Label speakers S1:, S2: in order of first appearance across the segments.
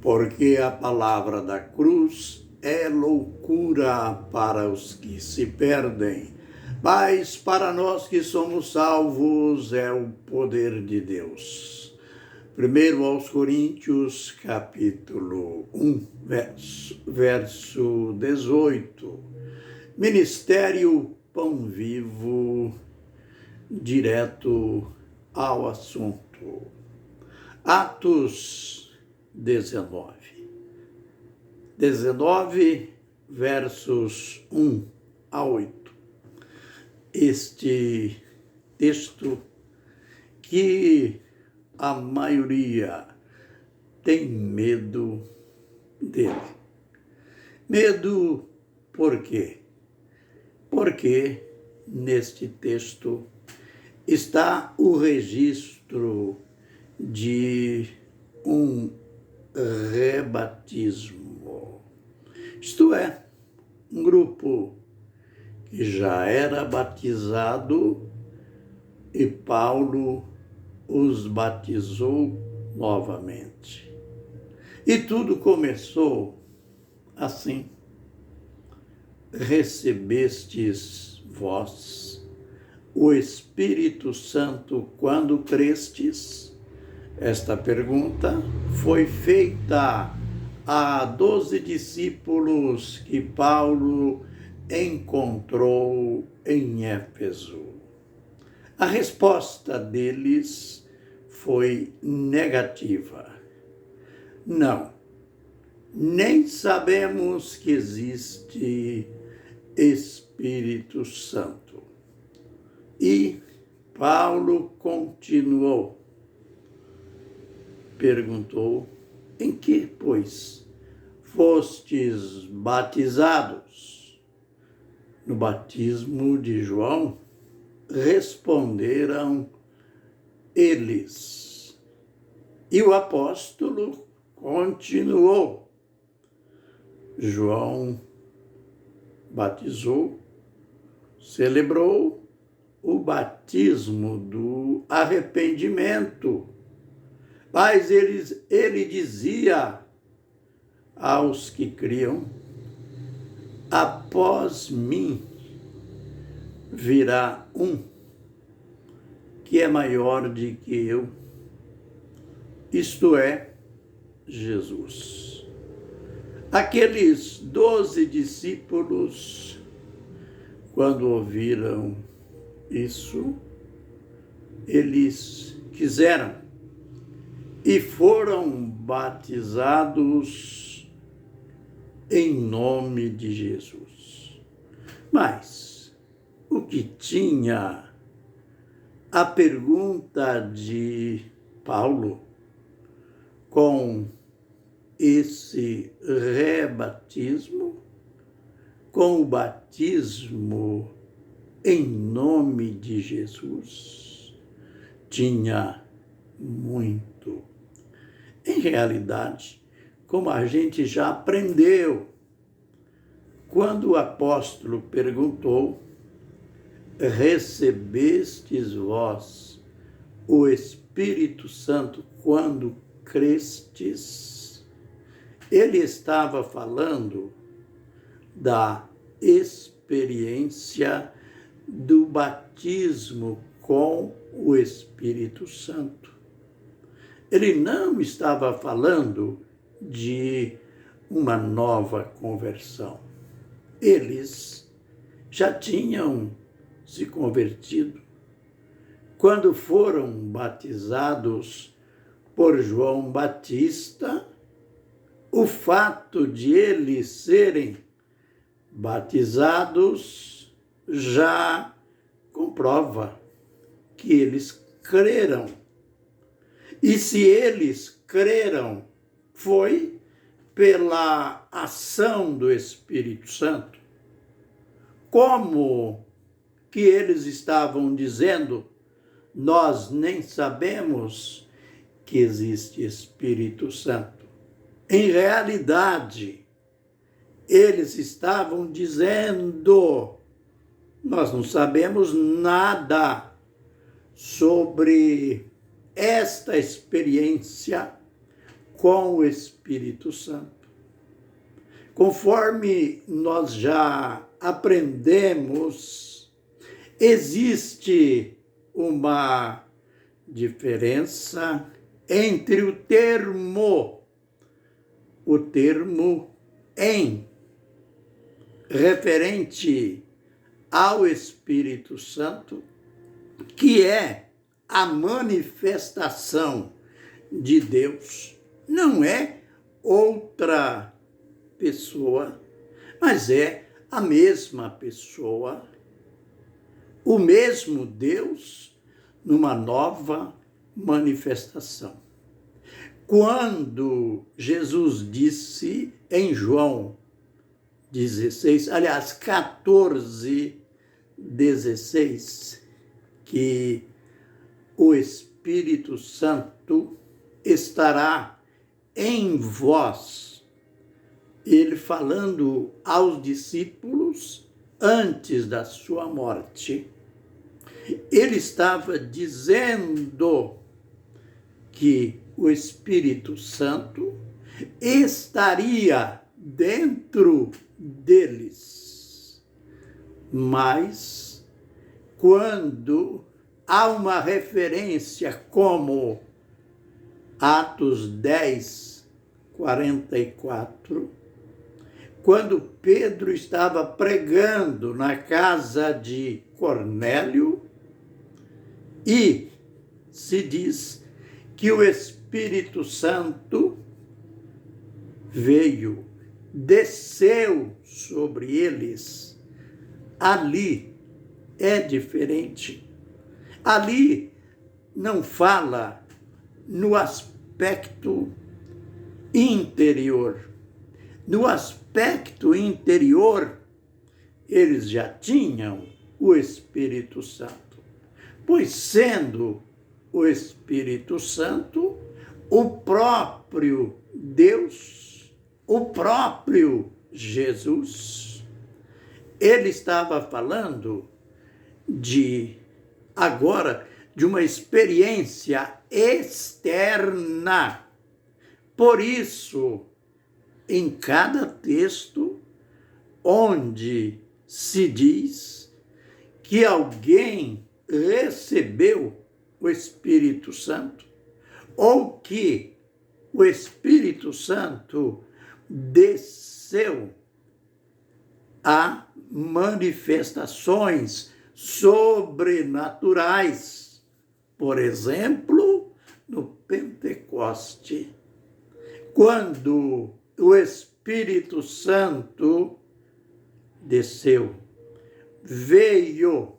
S1: porque a palavra da cruz é loucura para os que se perdem, mas para nós que somos salvos é o poder de Deus. 1 aos Coríntios, capítulo 1, verso 18. Ministério Pão Vivo, direto ao assunto. Atos 19, versos 1 a 8. Este texto que a maioria tem medo dele. Medo por quê? Porque neste texto está o registro de um rebatismo. Isto é, um grupo que já era batizado e Paulo os batizou novamente. E tudo começou assim: recebestes vós o Espírito Santo quando crestes? Esta pergunta foi feita a 12 discípulos que Paulo encontrou em Éfeso. A resposta deles foi negativa. Não, nem sabemos que existe Espírito Santo. E Paulo continuou. Perguntou: em que, pois, fostes batizados? No batismo de João? Responderam eles. E o apóstolo continuou. João batizou, celebrou o batismo do arrependimento. Mas ele dizia aos que criam: após mim virá um que é maior do que eu, isto é, Jesus. Aqueles 12 discípulos, quando ouviram isso, eles quiseram e foram batizados em nome de Jesus. Mas o que tinha a pergunta de Paulo com esse rebatismo, com o batismo em nome de Jesus? Tinha muito. Em realidade, como a gente já aprendeu, quando o apóstolo perguntou: recebestes vós o Espírito Santo quando crestes? Ele estava falando da experiência do batismo com o Espírito Santo. Ele não estava falando de uma nova conversão. Eles já tinham se convertido quando foram batizados por João Batista. O fato de eles serem batizados já comprova que eles creram. E se eles creram, foi pela ação do Espírito Santo. Como que eles estavam dizendo: nós nem sabemos que existe Espírito Santo? Em realidade, eles estavam dizendo: nós não sabemos nada sobre esta experiência com o Espírito Santo. Conforme nós já aprendemos, existe uma diferença entre o termo em, referente ao Espírito Santo, que é a manifestação de Deus. Não é outra pessoa, mas é a mesma pessoa, o mesmo Deus numa nova manifestação. Quando Jesus disse em João 16, aliás, 14, 16, que o Espírito Santo estará em vós, ele falando aos discípulos antes da sua morte, ele estava dizendo que o Espírito Santo estaria dentro deles. Mas, quando há uma referência como Atos 10, 44, quando Pedro estava pregando na casa de Cornélio, e se diz que o Espírito Santo veio, desceu sobre eles, ali é diferente. Ali não fala no aspecto interior. No aspecto interior, eles já tinham o Espírito Santo, pois sendo o Espírito Santo, o próprio Deus, o próprio Jesus, ele estava falando agora de uma experiência externa. Por isso, em cada texto onde se diz que alguém recebeu o Espírito Santo, ou que o Espírito Santo desceu, a manifestações sobrenaturais. Por exemplo, no Pentecoste, quando o Espírito Santo desceu, veio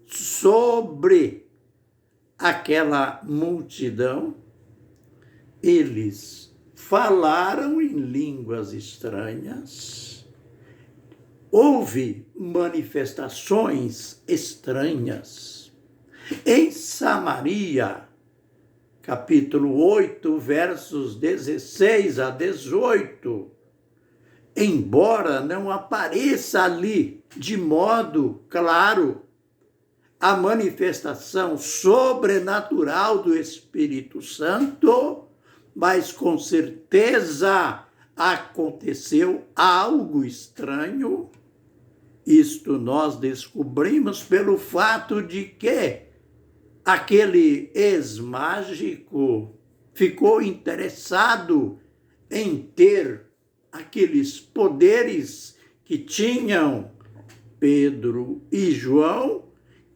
S1: sobre aquela multidão, eles falaram em línguas estranhas, houve manifestações estranhas. Em Samaria, capítulo 8, versos 16 a 18, embora não apareça ali de modo claro a manifestação sobrenatural do Espírito Santo, mas com certeza aconteceu algo estranho. Isto nós descobrimos pelo fato de que aquele ex-mágico ficou interessado em ter aqueles poderes que tinham Pedro e João,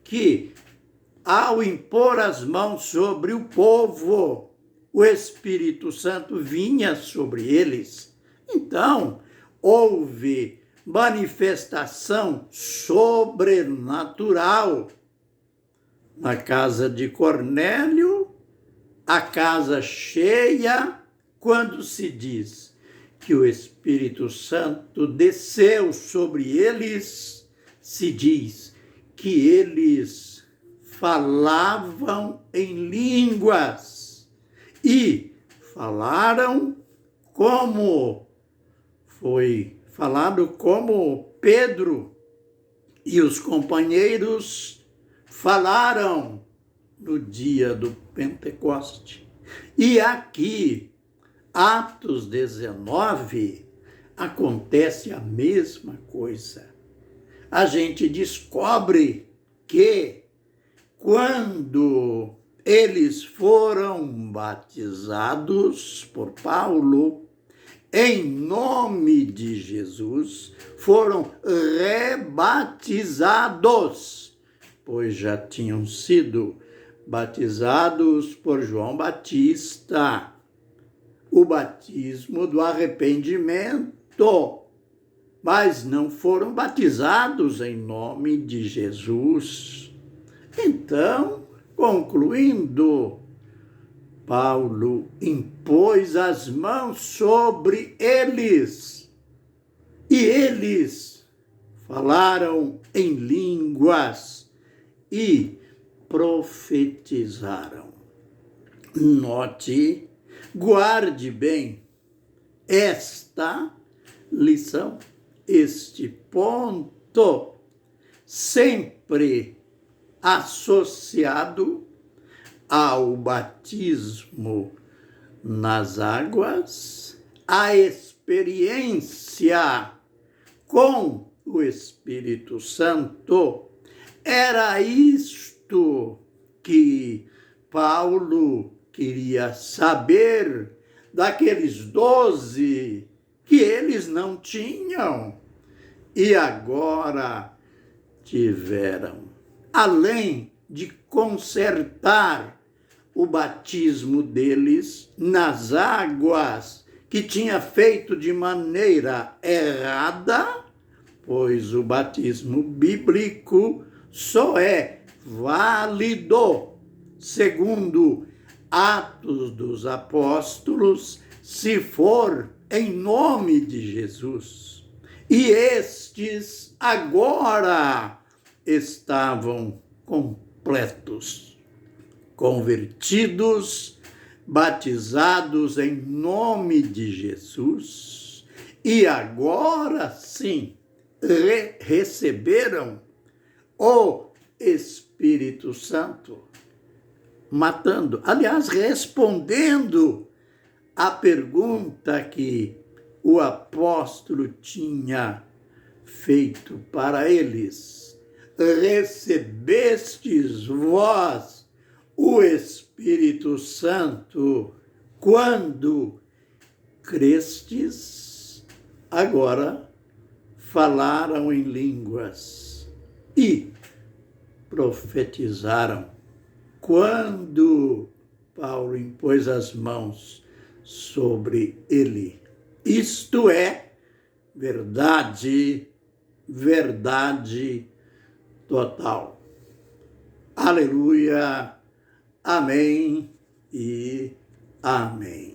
S1: que, ao impor as mãos sobre o povo, o Espírito Santo vinha sobre eles. Então, houve manifestação sobrenatural na casa de Cornélio, a casa cheia, quando se diz que o Espírito Santo desceu sobre eles, se diz que eles falavam em línguas e falaram como foi falado, como Pedro e os companheiros falaram no dia do Pentecoste. E aqui Atos 19, acontece a mesma coisa. A gente descobre que quando eles foram batizados por Paulo, em nome de Jesus, foram rebatizados, pois já tinham sido batizados por João Batista, o batismo do arrependimento, mas não foram batizados em nome de Jesus. Então, concluindo, Paulo impôs as mãos sobre eles e eles falaram em línguas e profetizaram. Note, guarde bem esta lição, este ponto, sempre associado ao batismo nas águas, a experiência com o Espírito Santo. Era isto que Paulo queria saber daqueles 12 que eles não tinham e agora tiveram. Além de consertar o batismo deles nas águas, que tinha feito de maneira errada, pois o batismo bíblico só é válido, segundo Atos dos Apóstolos, se for em nome de Jesus. E estes agora estavam completos, convertidos, batizados em nome de Jesus, e agora sim receberam o Espírito Santo, respondendo a pergunta que o apóstolo tinha feito para eles: recebestes vós o Espírito Santo quando crestes? Agora falaram em línguas e profetizaram. Quando Paulo impôs as mãos sobre ele. Isto é verdade, verdade total. Aleluia, amém e amém.